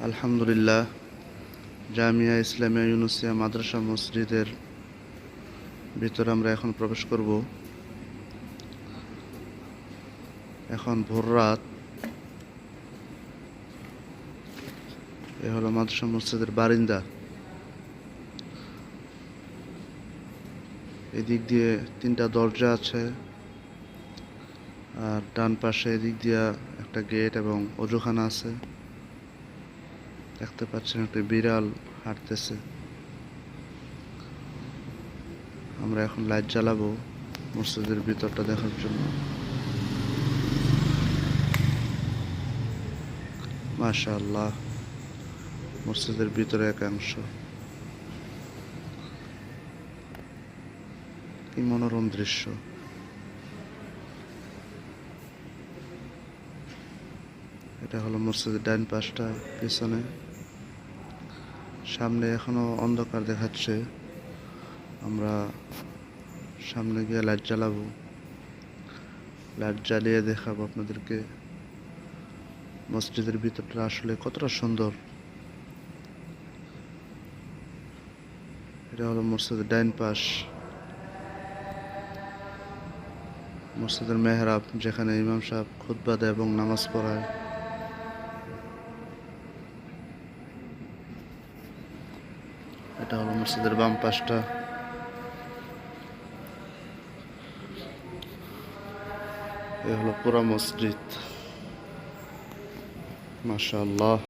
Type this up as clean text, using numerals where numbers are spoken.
আলহামদুলিল্লাহ, জামিয়া ইসলামিয়া ইউনুসিয়া মাদ্রাসা মসজিদের ভিতরে আমরা এখন প্রবেশ করব। এখন ভোর রাত। এ হলো মাদ্রাসা মসজিদের বারিন্দা। এদিক দিয়ে 3টা দরজা আছে, আর ডান পাশে এদিক দিয়ে একটা গেট এবং অজুখানা আছে। দেখতে পাচ্ছেন একটা বিড়াল হাঁটতেছে। আমরা এখন লাইট জ্বালাবো মসজিদের ভিতরটা দেখার জন্য। মাশাআল্লাহ, মসজিদের ভিতরে একাংশ। কি মনোরম দৃশ্য! এটা হলো মসজিদের ডান পাশটা পিছনে। সামনে এখনো অন্ধকার দেখাচ্ছে। আমরা সামনে গিয়ে লাইট জ্বালাবো। লাইট জ্বালিয়ে দেখাবো আপনাদেরকে মসজিদের ভিতরটা আসলে কতটা সুন্দর। এটা হলো মসজিদের ডাইন পাশ, মসজিদের মেহরাব, যেখানে ইমাম সাহেব খুতবা দেয় এবং নামাজ পড়ায়। এটা হলো মসজিদের বাম পাশটা। এ হলো পুরা মসজিদ। মাশাআল্লাহ।